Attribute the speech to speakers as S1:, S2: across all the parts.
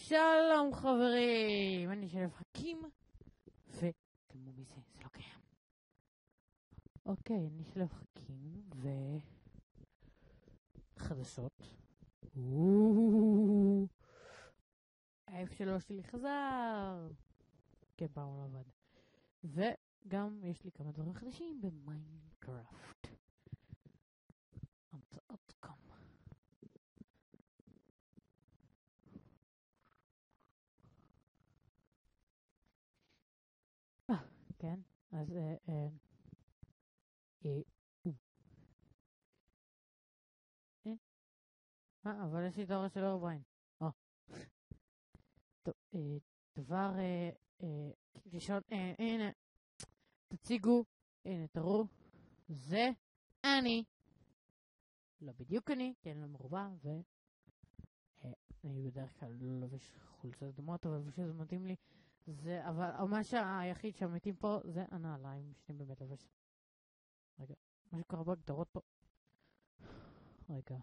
S1: שלום חברים, אני שלב חכים, וכמו מזה, זה לא קיים. אוקיי, אני שלב חכים, חדשות. ה-F3 שלי חזר. כן, פעם הוא לא עבד. וגם יש לי כמה דברים חדשים במיינקראפט. המצאות כמה. כן, אז אבל יש לי תיאוריה של אורבריין. טוב, דבר ראשון, הנה, תציגו, הנה, תראו, זה אני. לא בדיוק אני, כי אני לא מרובע, ואני בדרך כלל לא לובש חולצות דומות, אבל שזה מתאים לי, זה, אבל מה שהיחיד שהמתאים פה, זה הנעליים, שאני באמת לובש. רגע, מה שקורה בהגדרות פה. רגע.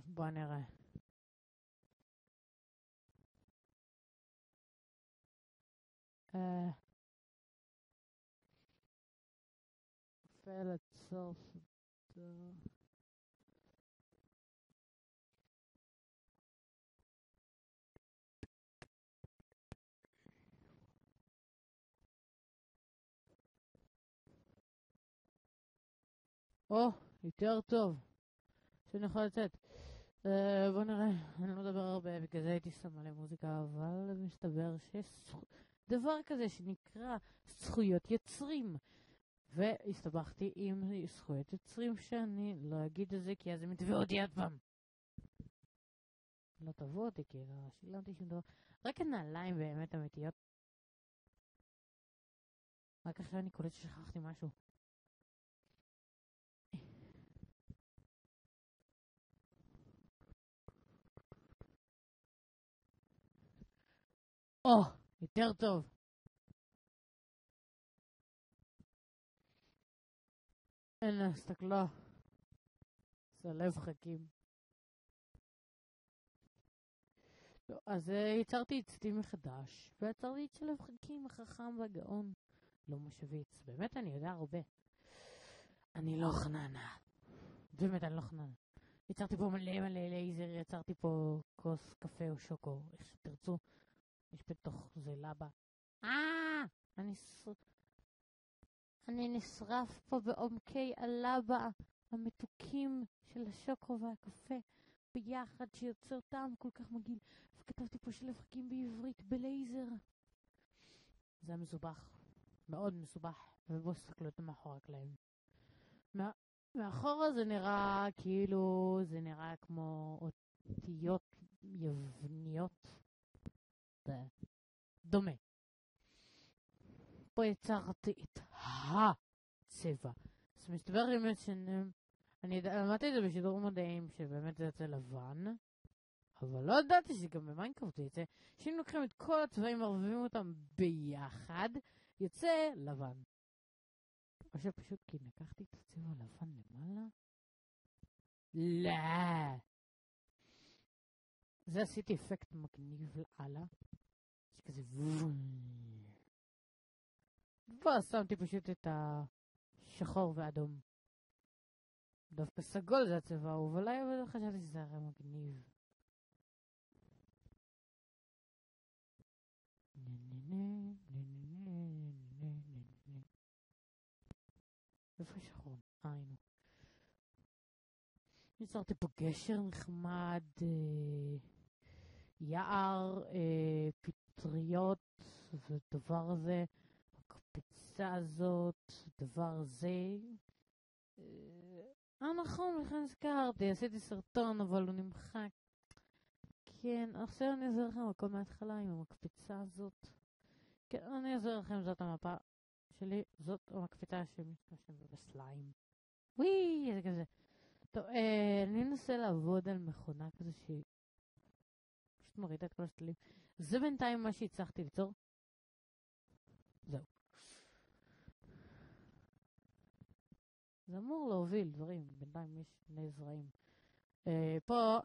S1: בוא נראה. פלט סוף. יותר טוב. שאני יכול לצאת. בוא נראה, אני לא מדבר הרבה, בגלל זה הייתי שמה למוזיקה, אבל מסתבר שיש דבר כזה שנקרא זכויות יוצרים. והסתבכתי עם זכויות יוצרים שאני לא אגיד את זה, כי אז הם יתבעו אותי עוד פעם. לא תבעו אותי, כי לא שילמתי שום דבר. רק הנעליים באמת אמיתיות. רק עכשיו אני קולט ששכחתי משהו. יותר טוב. אין לה, הסתכלה. זה לב חכים. לא, אז יצרתי את סטים מחדש, ויצרתי את שלב חכים החכם והגאון. לא מושוויץ. באמת אני יודע הרבה. אני לא חננה. באמת אני לא חננה. יצרתי פה מלא לייזר, יצרתי פה כוס קפה או שוקו, איך שתרצו. יש בתוך זה לבה. אני נשרף פה בעומקי הלבה המתוקים של השוקו והקפה ביחד, שיוצר טעם כל כך מגעיל. וכתבתי פה שלב חכים בעברית בלייזר. זה היה מסובך, מאוד מסובך. ובואו תסתכלו את מאחורי הקלעים. מאחורה זה נראה כאילו, זה נראה כמו אותיות יווניות. זה דומה. פה יצרתי את הצבע. אז מסתבר באמת אני למדתי את זה בשידור מדעים, שבאמת זה יוצא לבן, אבל לא ידעתי שגם במיינקראפט זה יוצא, שאם לוקחים את כל הצבעים וערבבים אותם ביחד, יוצא לבן. או שפשוט כי לקחתי את הצבע הלבן למעלה? לא. זה עשיתי אפקט מגניב לאללה. שכזה ואז שמתי פשוט את השחור ואדום. דווקא סגול זה הצבע האהוב עליי, אבל חשבתי שזה הרי מגניב. איפה שחור? הנה. יצרתי פה גשר נחמד, יער, פטריות, ודבר הזה, הקפיצה הזאת, דבר זה. נכון, לכן הזכרתי, עשיתי סרטון, אבל הוא נמחק. כן, עכשיו אני אעזור לכם הכל מההתחלה עם המקפיצה הזאת. כן, אני אעזור לכם, זאת המפה שלי, זאת המקפיצה שמשתמשים בסליים. וואי, איזה כזה. טוב, אני אנסה לעבוד על מכונה כזה שהיא פשוט מורידה את כל השתלים. זה בינתיים מה שהצלחתי ליצור. זהו. זה אמור להוביל דברים, בינתיים יש שני זרעים. פה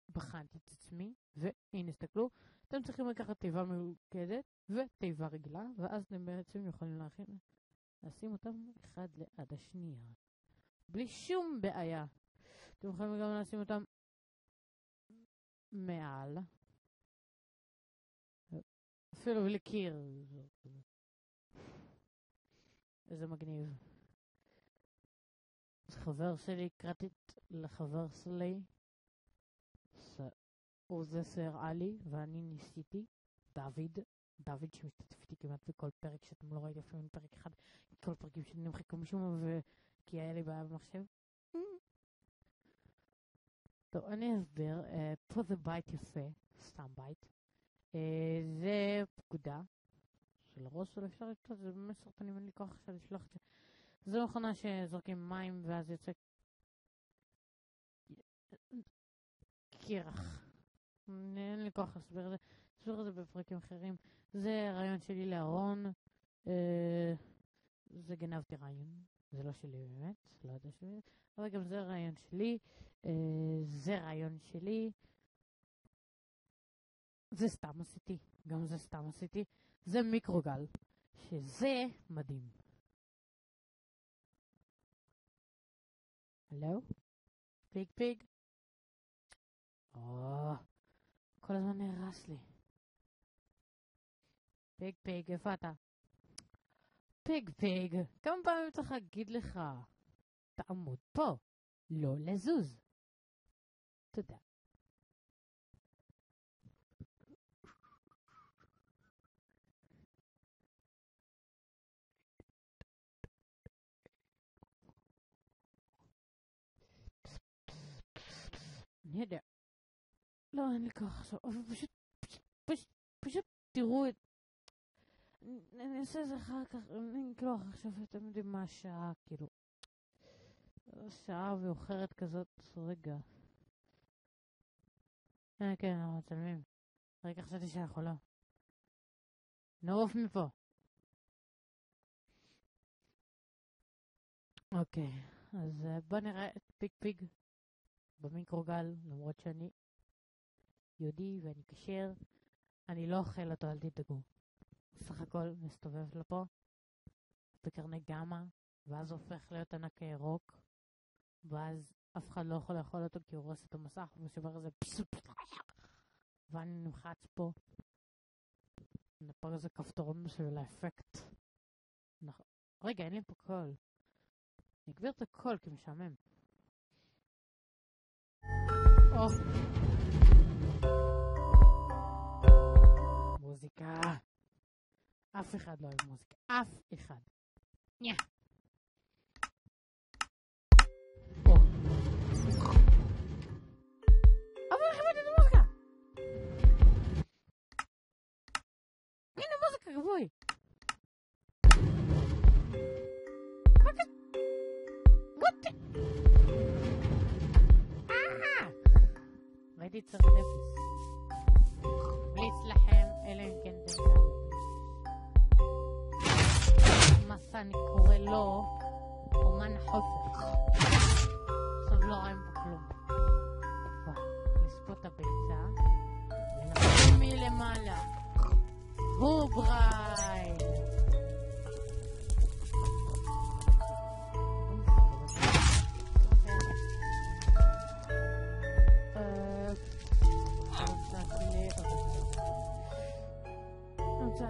S1: בחנתי את עצמי, והנה הסתכלו, אתם צריכים לקחת תיבה ממוקדת ותיבה רגילה, ואז אתם בעצם יכולים לשים אותם אחד ליד השנייה. בלי שום בעיה. אתם יכולים גם לשים אותם מעל. אפילו בלי קיר. איזה מגניב. חבר שלי, קראתית לחבר שלי. זה סר עלי, ואני ניסיתי. דוד שמשתתף איתי כמעט בכל פרק שאתם לא ראיתי אפילו פרק אחד. כל פרקים שנמחקו משום כי היה לי בעיה במחשב. טוב, אני אסביר. פה זה בית יפה, סתם בית. זה פקודה של ראש, אפשר לשלוח, זה באמת סרטונים, אין לי כוח עכשיו לשלוח את זה. זו מכונה שזורקים מים ואז יוצא קירח. אין לי כוח להסביר את זה. אסביר את זה בפרקים אחרים. זה רעיון שלי לארון. זה גנבתי רעיון. זה לא שלי באמת. לא יודע שלי. אבל גם זה רעיון שלי. זה רעיון שלי. זה סתם עשיתי. גם זה סתם עשיתי. זה מיקרוגל. שזה מדהים. הלו? פיג פיג? כל הזמן נהרס לי. פיג פיג, איפה אתה? פיג פיג, כמה פעמים צריך להגיד לך? תעמוד פה, לא לזוז. תודה. אני יודע. לא, אין לי כוח עכשיו, אבל פשוט תראו את... אני אעשה את זה אחר כך, אין לי כוח עכשיו, אתם יודעים מה השעה, כאילו... שעה ואוחרת כזאת, רגע. כן, אנחנו מצלמים. רגע, חשבתי שאנחנו לא. נעוף מפה. אוקיי, אז בוא נראה את פיג פיג במיקרוגל, למרות שאני יהודי ואני כשר. אני לא אוכל אותו, אל תדאגו. סך הכל מסתובב לפה בקרני גמא, ואז הופך להיות ענק ירוק, ואז אף אחד לא יכול לאכול אותו כי הוא הורס את המסך ושובר איזה פסופ, ואני נמחץ פה. נפר איזה כפתורון בשביל האפקט. רגע, אין לי פה קול. נגביר את הקול כי משעמם. מוזיקה. אף אחד לא אוהב מוזיקה. אף אחד. יא. אבל איך הבאתי את המוזיקה? הנה מוזיקה, גבוי. ראיתי צרת אפס. בליץ לכם, אלא אם כן דנטל. מסע אני קורא לו אומן החופך. עכשיו לא רואים פה כלום. לספות הביצה ונפל מלמעלה. הובריי.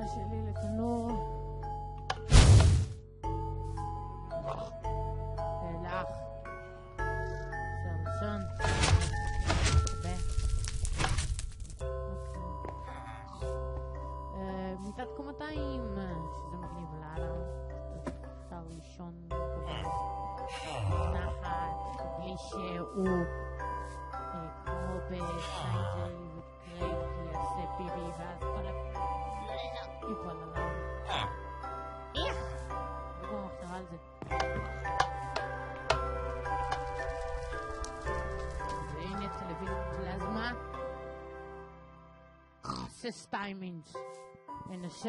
S1: שלי לתנור לאח ראשון מיטת קומתיים שזה מגניב לאללה, אפשר לישון נחת בלי שהוא כמו בסיינג'ל וקרייב יעשה פיבי ואז כל יפול עליו. איך? בואו מחשבה על זה. והנה טלוויזיה פלזמה. נעשה 2 אינץ'. הנה 6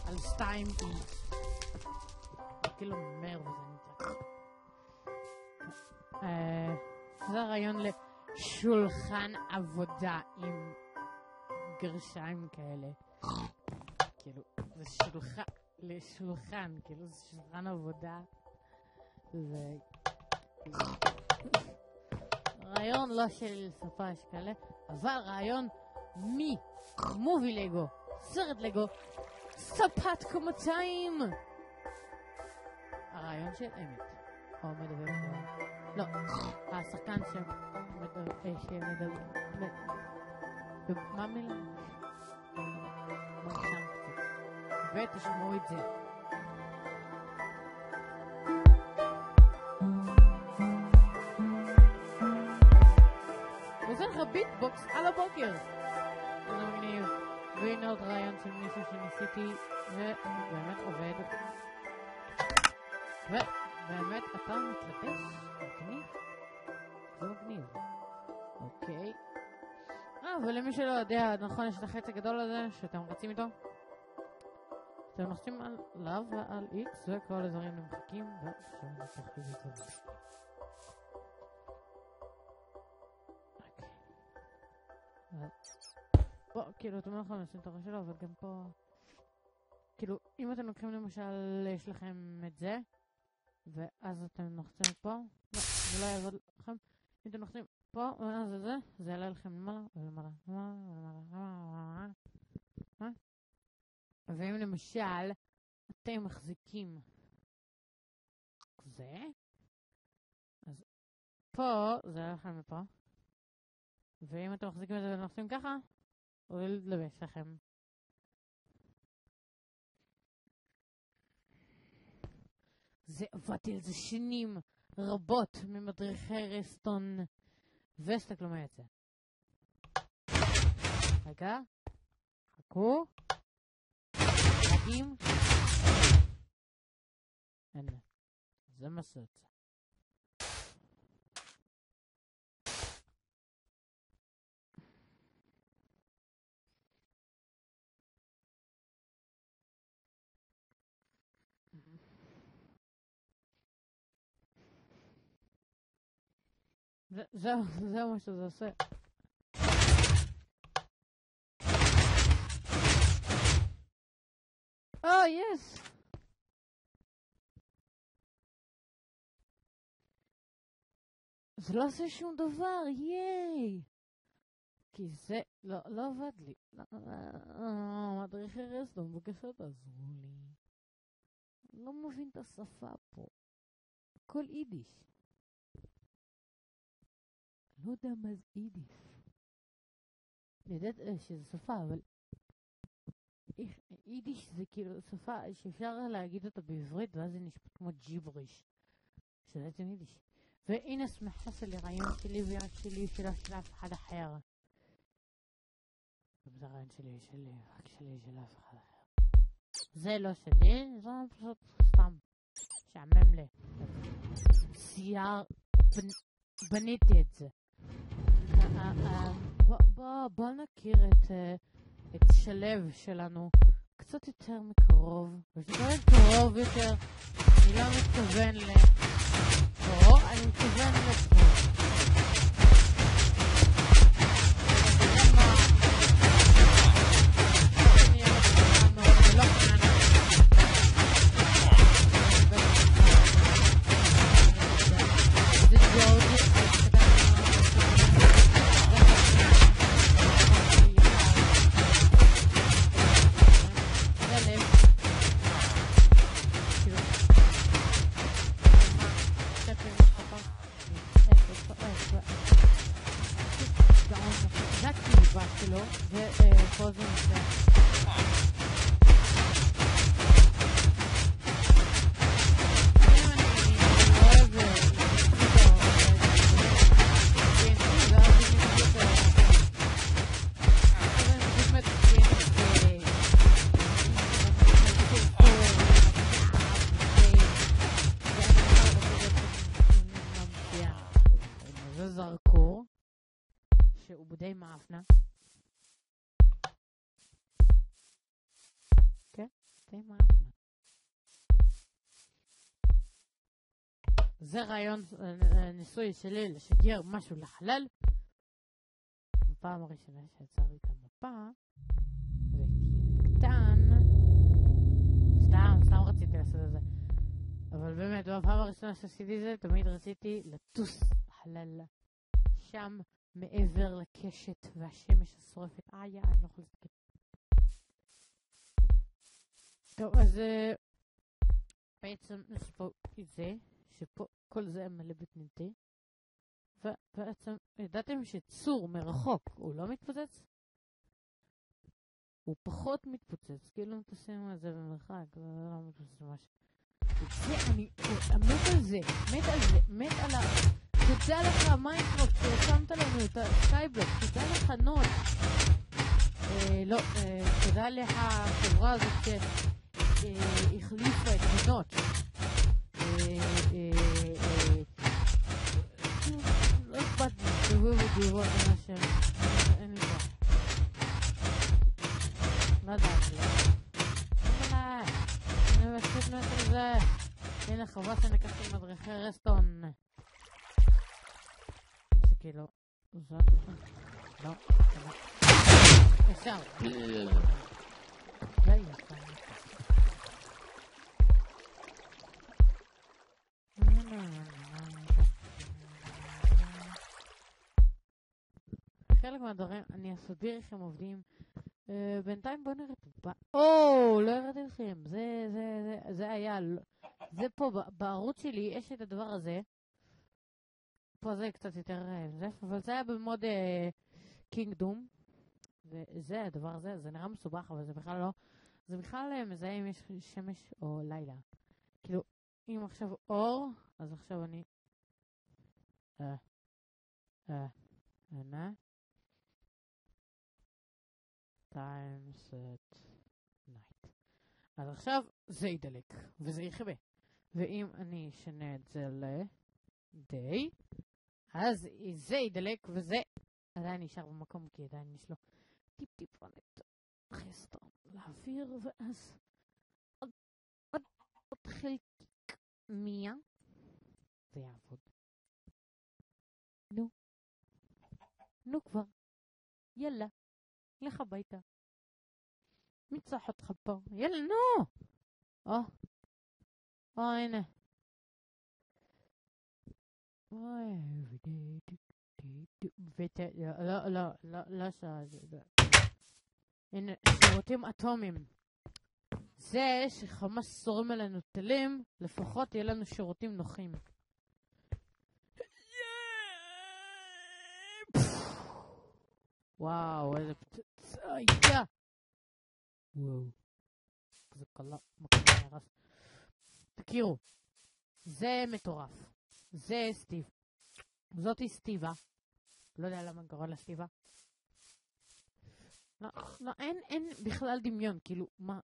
S1: על 2 אינץ'. כאילו מר וזה נמצא. זה רעיון לשולחן עבודה עם גרשיים כאלה. כאילו, זה לשולחן, כאילו זה שולחן עבודה. זה... רעיון לא של שפה יש כאלה, אבל רעיון מובי לגו, סרט לגו, ספת קומתיים. הרעיון של אמת. או מדבר לא, השחקן שמדבר מה מילה? מרשם קצת ותשמעו את זה. עושה לך ביטבוקס על הבוקר. זה מגניב. והנה עוד רעיון של מישהו שניסיתי ובאמת עובד. ובאמת אתה מתלבש מגניב. זה מגניב. אוקיי. ולמי שלא יודע, נכון, יש את החץ הגדול הזה שאתם רצים איתו. אתם לוחצים עליו ועל X וכל הדברים נמחקים ואפשר לתחיל את זה. פה, כאילו, אתם לא יכולים לשים את הראש שלו, אבל גם פה, כאילו, אם אתם לוקחים למשל, יש לכם את זה, ואז אתם לוחצים פה, לא, זה לא יעבוד לכם, אם אתם לוחצים פה, ואז זה יעלה לכם למעלה, ולמעלה, למעלה, ואם למשל, אתם מחזיקים זה, אז פה, זה יעלה לכם מפה, ואם אתם מחזיקים את זה ולוחצים ככה, הוא יתלבש לכם. זה עבדתי על זה שנים רבות ממדריכי רסטון וסתכלו מה יצא. רגע, חכו. מדהים. הנה, זה מה שיוצא. זה מה שזה עושה. יס! זה לא עושה שום דבר, ייי! כי זה לא עבד לי. מדריכי רסטון, בבקשה תעזרו לי. לא מבין את השפה פה. הכל יידיש. לא יודע מה זה יידיש. אני יודעת שזה שפה, אבל יידיש זה כאילו שפה שאפשר להגיד אותה בעברית, ואז זה נשפט כמו ג'יבריש. שזה יידיש. והנה שמחה שלי, רעיון שלי ורק שלי, של אף אחד אחר. זה רעיון שלי, רק שלי, של אף אחד אחר. זה לא שלי, זה פשוט סתם. שעמם לי. סייר, בניתי את זה. בוא נכיר את שלב שלנו קצת יותר מקרוב. ושתיים קרוב יותר, אני לא מתכוון לפה, אני מתכוון לפה. זרקור שהוא די מאפנה סתם אפנה. זה רעיון ניסוי שלי לשגר משהו לחלל. בפעם הראשונה שיצרתי את המפה, והייתי קטן, סתם רציתי לעשות את זה. אבל באמת, בפעם הראשונה שעשיתי זה, תמיד רציתי לטוס לחלל. שם מעבר לקשת והשמש השורפת. אני לא יכול להסתכל. טוב, אז בעצם יש פה את זה, שפה כל זה מלא בטנטי. ובעצם ידעתם שצור מרחוק הוא לא מתפוצץ? הוא פחות מתפוצץ, כאילו תשים את זה במרחק, זה לא מתפוצץ ממש. זה, אני מת על זה, מת על ה... תודה לך מיינקראפט ששמת לנו את הסקייבלוק, תודה לך נוט. לא, תודה לך החברה הזאת שהחליפה את נוט. לא אכפת לי, תבואו ותראו את מה שם, אין לי כוח. לא יודעת לי. אני מבקשת מת על זה. הנה חובה שנקחתי מדריכי רסטון. שכאילו, זה לא, אפשר. די, אפשר. חלק מהדברים אני אסביר איך הם עובדים. בינתיים בוא נראה פה. לא הראיתי לכם. זה היה, זה פה בערוץ שלי יש את הדבר הזה. פה זה קצת יותר זף, אבל זה היה במוד קינגדום. וזה הדבר הזה, זה נראה מסובך, אבל זה בכלל לא. זה בכלל מזהה אם יש שמש או לילה. כאילו, אם עכשיו אור, אז עכשיו אני time set night. אז עכשיו זה ידלק וזה יכבה. ואם אני אשנה את זה ל-day, אז זה ידלק וזה עדיין נשאר במקום, כי עדיין יש לו טיפ רנת חסטון לאוויר, ואז עוד חלק 100 זה יעבוד. נו כבר, יאללה, לך הביתה. מי צריך אותך פה? יאללה, נו! הנה. לא שעה. הנה, שירותים אטומיים. זה שחמאס זורם עלינו טילים, לפחות יהיה לנו שירותים נוחים. וואו, איזה פצצה הייתה. וואו. זה קלה, מקום נהרס. תכירו, זה מטורף. זה סטיב. זאתי סטיבה. לא יודע למה קורא לה סטיבה. לא, אין בכלל דמיון, כאילו, מה?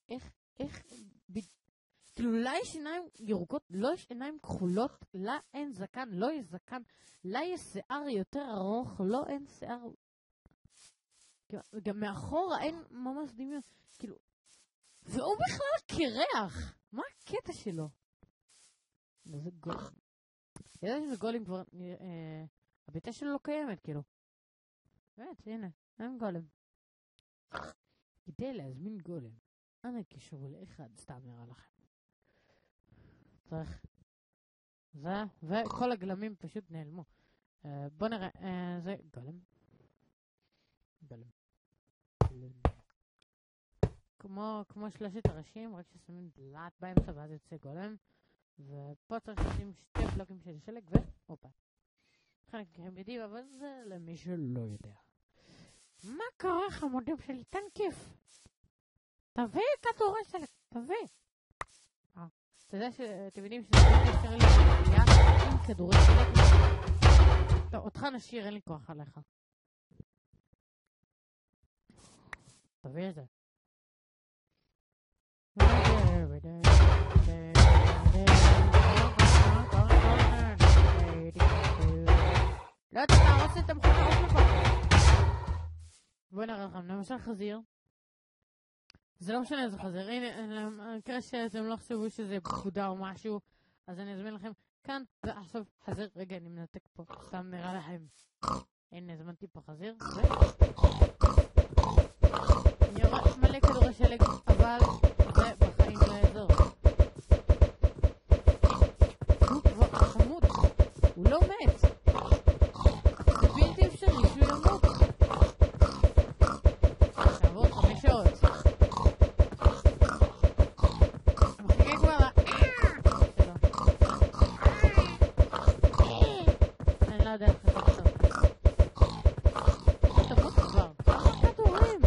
S1: איך, כאילו, לה יש עיניים ירוקות, לא יש עיניים כחולות, לה אין זקן, לא יש זקן, לה יש שיער יותר ארוך, לא אין שיער, גם מאחורה אין ממש דמיון, כאילו, והוא בכלל קרח, מה הקטע שלו? זה גולם. ידעתי שזה גולם כבר, הביתה שלו לא קיימת, כאילו. באמת, הנה, אין גולם. כדי להזמין גולם, אנא קישרו לאחד, סתם נראה לכם. צריך. זה, וכל הגלמים פשוט נעלמו. בוא נראה, זה גולם. כמו שלושת הראשים, רק ששמים דלת באמצע ואז יוצא גולם. ופה צריך לשים 2 בלוקים של שלג והופה. חלק מכם יודעים, אבל זה למי שלא יודע. מה קרה חמודים שלי? תן כיף. תביא כדורי שלג, תביא. אתה יודע שאתם יודעים שזה אפשר לי להגיע עם כדורי שלג. טוב, אותך נשאיר, אין לי כוח עליך. תביא את זה. לא תערוס את המחונות לפה. בואו נראה לכם, למשל חזיר. זה לא משנה איזה חזיר. הנה, במקרה שאתם לא חשבו שזה פקודה או משהו, אז אני אזמין לכם כאן, ועכשיו חזיר. רגע, אני מנתק פה, סתם נראה לכם. הנה, הזמנתי פה חזיר. אני רואה מלא כדורי שלג, אבל זה בחיים לא יעזור. הוא כבר חמוד, הוא לא מת. זה בלתי אפשרי שהוא ימות. תעבור 5 שעות. מחכה כבר אני לא יודע איך זה טוב. תמות כבר. כמה כדורים?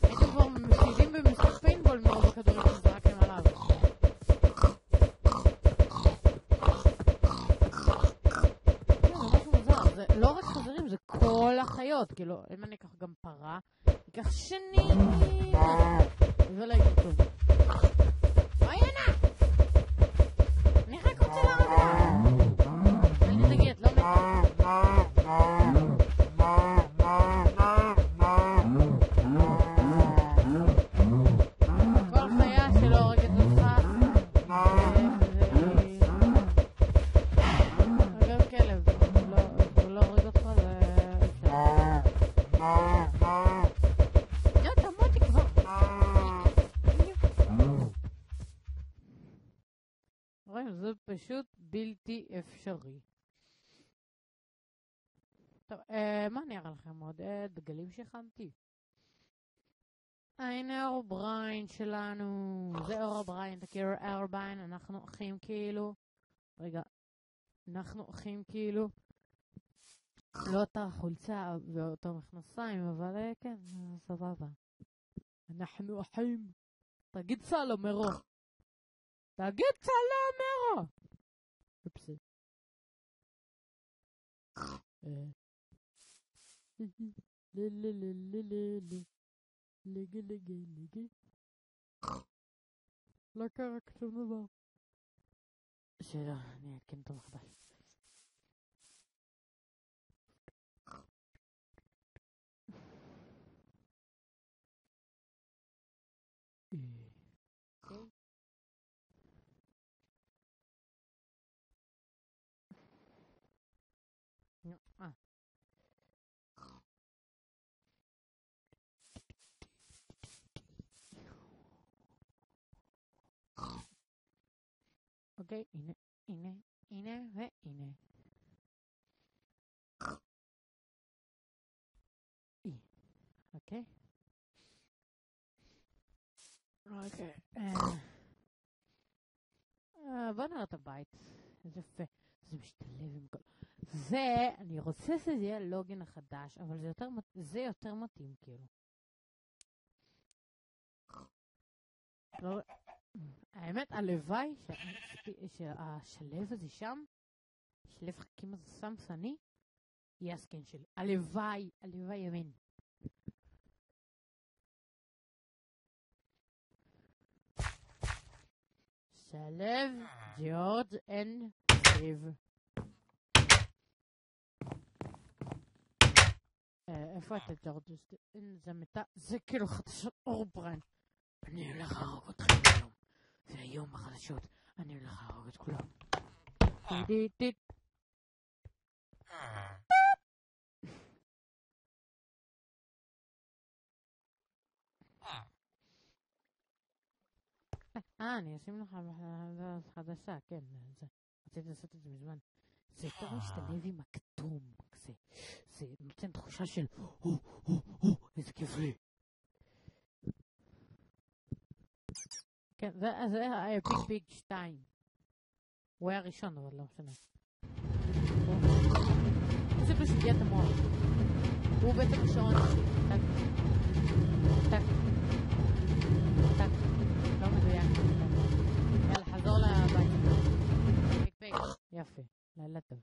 S1: הייתם כבר מפסידים במשחק פיינבול מרוב הכדורים שזרקתם עליו. זה לא רק חזרים, זה כל החיות. כאילו, אם אני אקח גם פרה, ייקח שנים ולא יקח טוב. אוי ענה! אני רק רוצה לרדה. אני תגיד, לא מתה. כל חיה שלא הורגת אותך גם כלב, הוא לא הורג אותך, זה לא, תמותי כבר. רואים, זה פשוט בלתי אפשרי. טוב, מה נראה לכם עוד? דגלים שהכנתי. הנה אור בריין שלנו. זה אור בריין, תכירו אור בריין, אנחנו אחים כאילו. רגע, אנחנו אחים כאילו. לא אותה חולצה ואותו מכנסיים, אבל כן, סבבה. אנחנו אחים. תגיד סלומרו. תגיד סלומרו. אופסי. ליגי. לא קרה שום דבר. שלא, אני אעדכן אותו מחדש. אוקיי, הנה והנה. אוקיי. בוא נראה את הבית. איזה יפה. זה משתלב עם כל... זה, אני רוצה שזה יהיה לוגין החדש, אבל זה יותר מתאים, כאילו. האמת, הלוואי שהשלב הזה שם, שלב חכים הזה סמסני, יהיה הסקן שלי. הלוואי, ימין. שלב ג'ורג' אנד סטיב. איפה אתה ג'ורג'? זה מתה, זה כאילו חדשות אור בריין. אני הולך להרוג אתכם היום. והיום בחדשות אני הולך להרוג את כולם. אני אשים לך חדשה, כן. רציתי לעשות את זה מזמן. זה יותר משתלב עם הכתום. זה נותן תחושה של איזה כיף לי. כן, זה ביג 2. הוא היה ראשון, אבל לא משנה. זה פשוט יהיה את המוח. הוא בעצם השעון. טק. לא מדויק. יאללה, חזור לבית. ביג. יפה, לילה טוב.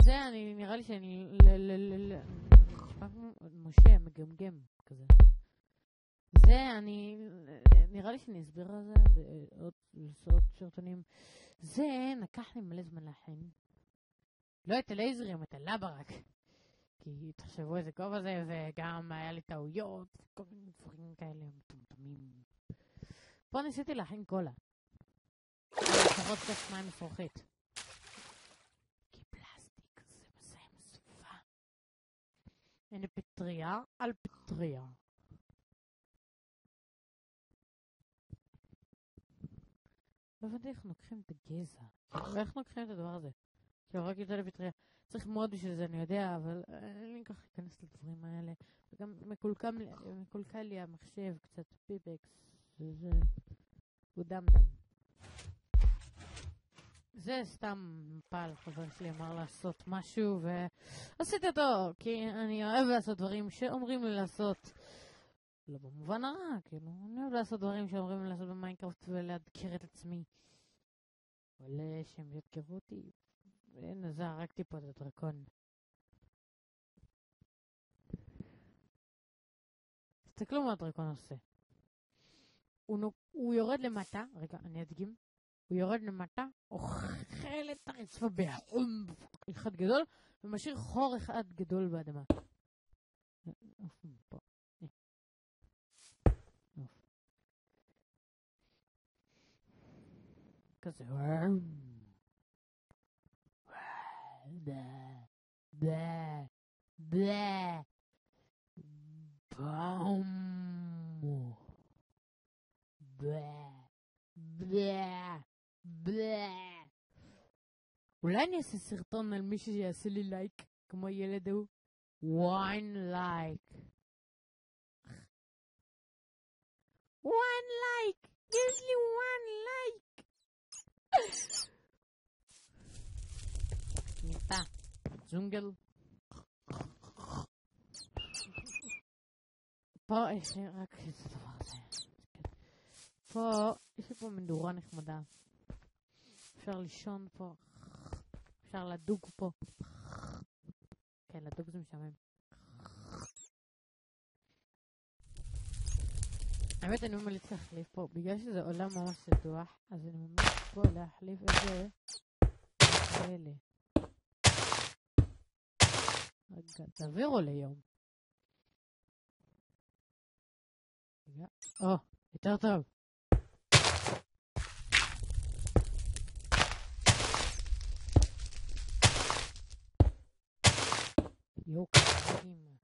S1: זה, אני נראה לי שאני משה מגמגם כזה. זה נראה לי שאני אסביר על זה בעוד סרטונים. זה לקח לי מלא זמן להכין. לא את הלייזרים, את הלבה רק. כי תחשבו איזה כובע זה, וגם היה לי טעויות, כל מיני דברים כאלה מטומטמים. פה ניסיתי להכין קולה. לפחות כוס מים מפרוחית. כי פלסטיק זה מזהם סביבה. הנה פטריה על פטריה. לא הבנתי איך לוקחים את הגזע. איך לוקחים את הדבר הזה? כאילו רק יותר לפטריה. צריך מאוד בשביל זה, אני יודע, אבל אין לי כך להיכנס לדברים האלה. וגם מקולקל לי המחשב, קצת פיפקס, וזה... הוא דם. זה סתם פעל, חבר שלי אמר לעשות משהו, ועשיתי אותו, כי אני אוהב לעשות דברים שאומרים לי לעשות. לא במובן הרע, כאילו, אני אוהב לעשות דברים שאומרים לי לעשות במיינקראפט ולהדקר את עצמי. עולה שהם ידקרו אותי. הנה, זרקתי פה את הדרקון. תסתכלו מה הדרקון עושה. הוא יורד למטה, רגע, אני אדגים. הוא יורד למטה, אוכל את הרצפה בהום אחד גדול, ומשאיר חור אחד גדול באדמה. פה. כזה. אולי אני אעשה סרטון על מישהו שיעשה לי לייק כמו ילד הוא? one like gives you one like. ניתה ג'ונגל פה יש לי רק איזה דבר הזה. פה יש לי פה מדורה נחמדה, אפשר לישון פה, אפשר לדוג פה. כן, לדוג זה משעמם. האמת אני ממליץ להחליף פה, בגלל שזה עולם ממש סדוח, אז אני ממליץ פה להחליף את זה כאלה. רגע, תעבירו ליום. רגע, יותר טוב. יוק, רגעים.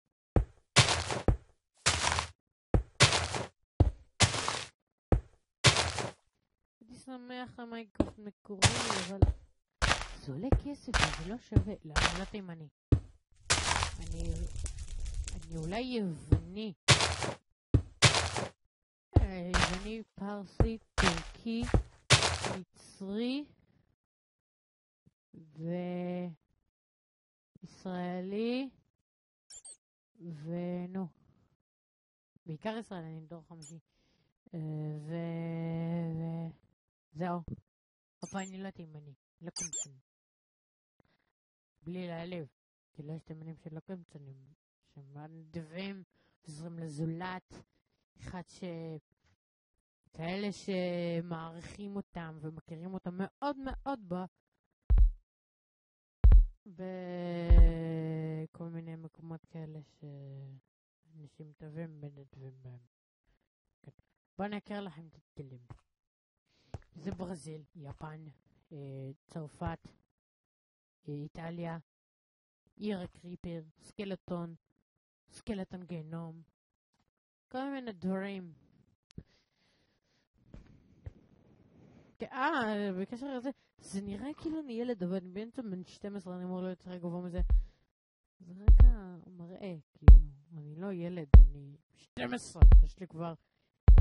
S1: הייתי שמח למייקרופט מקורי, אבל זה עולה כסף וזה לא שווה. לא, אני לא תימני. אני אולי יווני. יווני, פרסי, טורקי, מצרי וישראלי ונו. בעיקר ישראל, אני דור חמישי. זהו. אבל אני לא תימני. לא קמצן. בלי להעליב. כי לא יש תימנים שלא קמצנים. שמנדבים, עוזרים לזולת. אחד כאלה שמעריכים אותם ומכירים אותם מאוד מאוד בכל מיני מקומות כאלה שאנשים טובים מנדבים בהם. כן. בואו נקרא לכם את התגלים. זה ברזיל, יפן, צרפת, איטליה, עיר הקריפר, סקלטון גיהנום, כל מיני דברים. בקשר לזה, זה נראה כאילו אני ילד, אבל אני בעצם בן 12, אני אמור לא יותר גבוה מזה. זה רק מראה, כאילו, אני לא ילד, אני 12, יש לי כבר,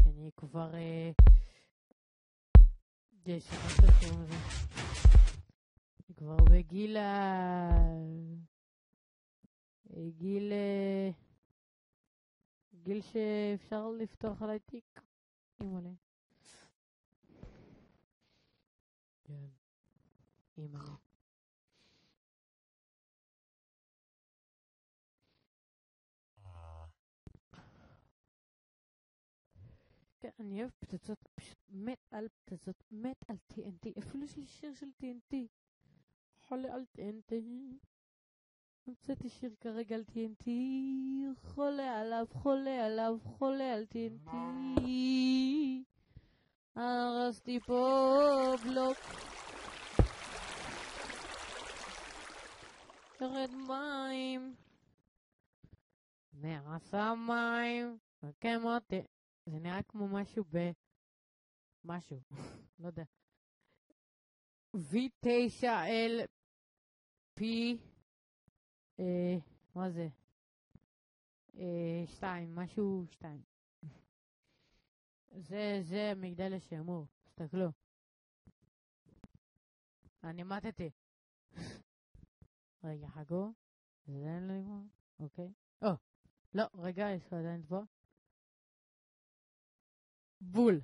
S1: אני כבר, אני כבר בגיל גיל שאפשר לפתוח עליי תיק. אימא'לה. כן. אימא'לה. אני אוהב פצצות, פשוט מת על פצצות, מת על TNT, אפילו יש לי שיר של TNT. חולה על TNT. המצאתי שיר כרגע על TNT, חולה עליו, חולה עליו, חולה על TNT. הרסתי פה בלוק. יורד מים. מהשמיים. וכם אותי. זה נראה כמו משהו משהו. לא יודע. V9LP. מה זה? 2, משהו 2. זה מגדל השעמור, תסתכלו. אני מתתי. רגע, חגו. זה אין לי מה, אוקיי. לא, רגע, יש לך עדיין פה. בול.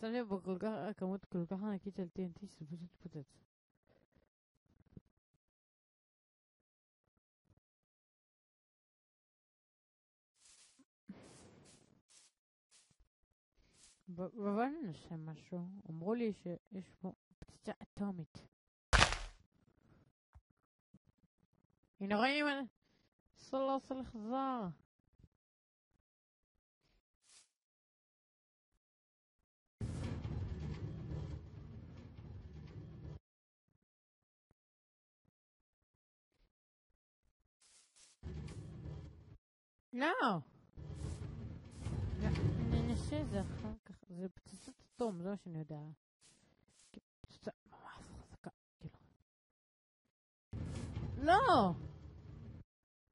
S1: שמתי כמות כל כך ענקית של TNT שזה פשוט פוצץ. אבל נעשה משהו. אמרו לי שיש פה פצצה אטומית. הנה רואים את זה. סולו לחזר. לא. ננסה את זה אחר כך. זה פצצת אטום, זה מה שאני יודע. פצצה ממש חזקה, כאילו. לא!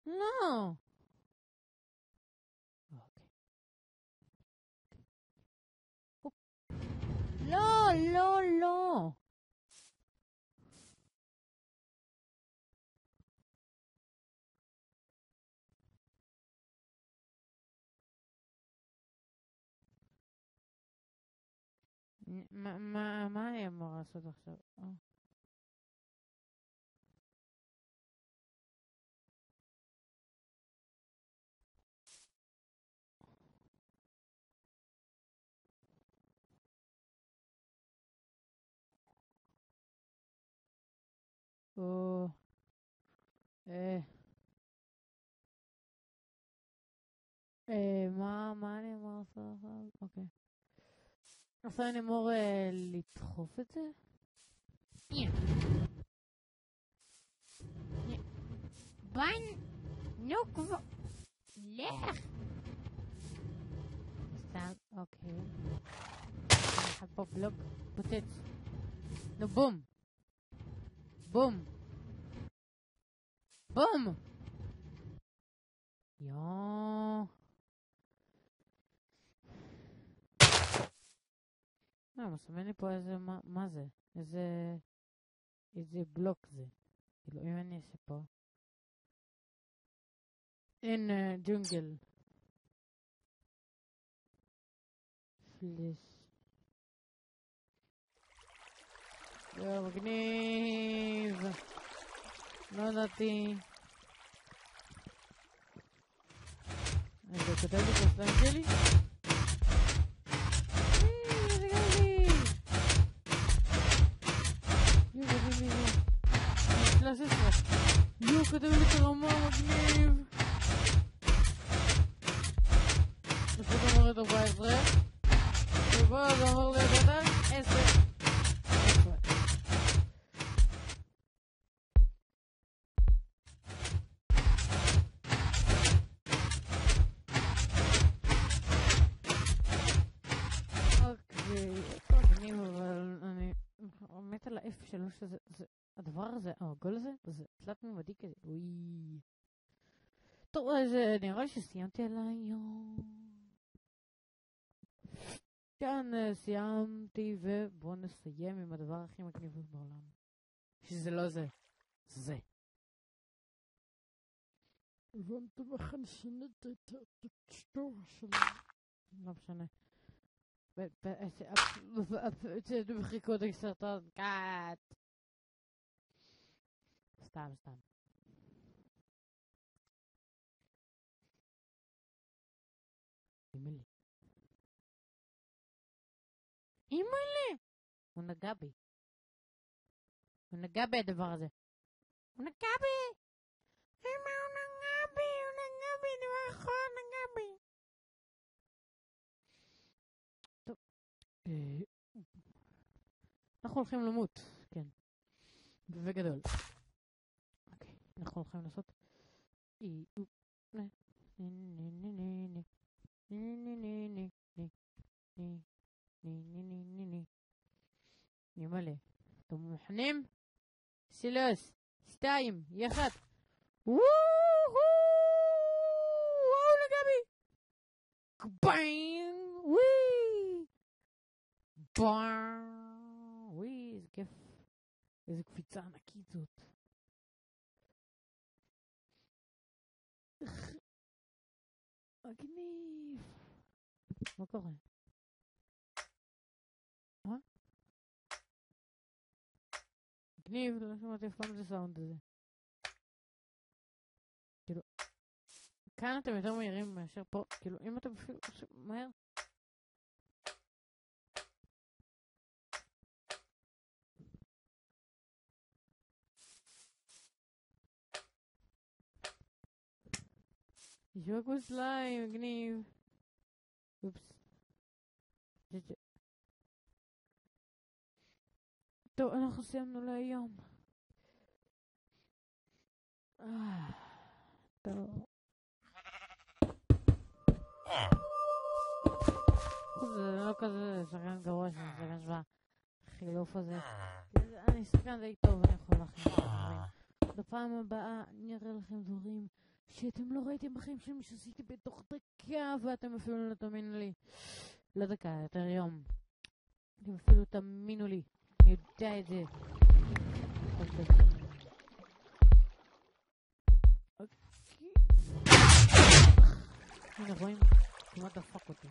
S1: לא! לא, לא, לא! מה אני אמור לעשות עכשיו? מה אני אמור לעשות עכשיו? אוקיי. עכשיו אני אמור לדחוף את זה? ביין! נו כבר! לך! סתם, אוקיי. אחד פה בלוק, פוצץ. נו בום! בום! בום! יואו! מסמן לי פה איזה, מה זה? איזה בלוק זה. כאילו, אם אני אעשה פה. אין ג'ונגל. פליש. יואו, מגניב. לא ידעתי. זה כותב לי את הסליים שלי? איזה גדול. יואו, מגניב. 13. יואו, כותב לי את הרמה, מגניב. פשוט אמור את 14. ובוא, זה אמור להיות יותר 10. על ה-F3 הזה, הדבר הזה, הגול הזה, זה תלת ממדי כזה, אוי. טוב, אז נראה שסיימתי על היום. כן, סיימתי, ובואו נסיים עם הדבר הכי מגניב בעולם. שזה לא זה, זה. הבנתם איך אני שינית את הטקסטורה שלי. לא משנה. בחיכות סרטון קאט. סתם. אימייל אימא'לה! הוא נגע בי. הוא נגע בי הדבר הזה. הוא נגע בי! אמא, הוא נגע בי, דבר אחרון, נגע בי. טוב. אנחנו הולכים למות, כן. בגדול. אוקיי, אנחנו הולכים לעשות... ימלא. אתם מוכנים? 3, 2, 1. וואו! נגע בי! קביין! וואי! וואי, איזה כיף. איזה קפיצה ענקית זאת. מגניב. מה קורה? מה? מגניב, לא שמעתי אף פעם את הסאונד הזה. כאילו, כאן אתם יותר מהירים מאשר פה, כאילו, אם אתם אפילו מהר. נשמע כמו סליים, מגניב. אופס. טוב, אנחנו סיימנו להיום. טוב. זה לא כזה שחקן גרוע שאני שחקן שווה. החילוף הזה. אני שחקן די טוב, אני יכול להכין את הדברים. בפעם הבאה אני אראה לכם דברים שאתם לא ראיתם בחיים שלי שעשיתי בתוך דקה, ואתם אפילו לא תאמינו לי. לא דקה, יותר יום. אתם אפילו תאמינו לי. אני יודע את זה. אוקיי. הנה רואים? כמעט דפק אותי.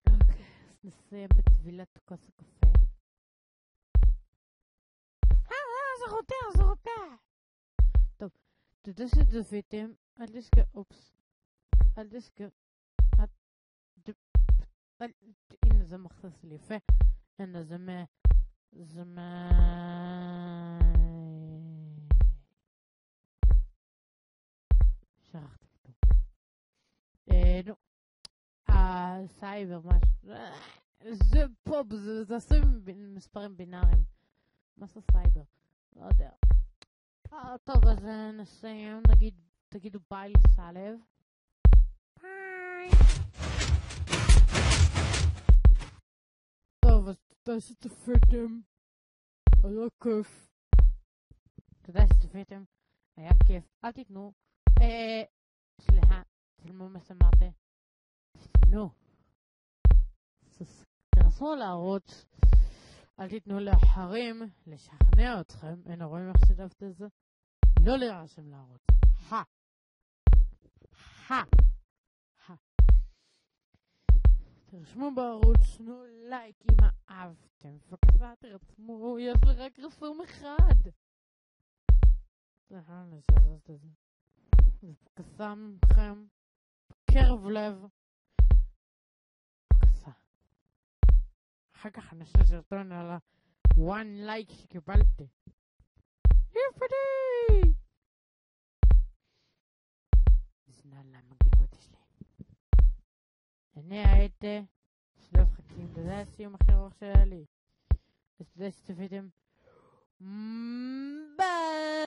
S1: אוקיי, אז נסיים בטבילת כוס הקפה. זה רותח. טוב, תודה שצפיתם. אל תזכר, אופס. אל תזכר. הנה זה מכניס לי יפה. הנה זה שכחתי טוב. נו. הסייבר משהו. זה פה, זה עשוי מספרים בינאריים. מה זה סייבר? לא יודע. טוב, אז נסיים. תגידו ביי לסלב. ביי. טוב, אז תודה שצפיתם. היה כיף. תודה שצפיתם. היה כיף. אל תיתנו. סליחה. תלמו מה שאמרתי. תתנו. תנסו לערוץ. אל תיתנו לאחרים לשכנע אתכם. אין רואים איך שדפת את זה? לא להירשם לערוץ. תרשמו בערוץ, תנו לייק אם אהבתם. בבקשה תרשמו, יש לי רק רסום אחד. סליחה, אני שזזת את זה. בבקשה מכם, בקרב לב. בבקשה. אחר כך אני אעשה סרטון על ה-1 לייק שקיבלתי. יפדי! זה נעלה המגניבות שלי. אני הייתי שלב חכים, וזה הסיום הכי ארוך שהיה לי. אז תודה שצפיתם. ביי!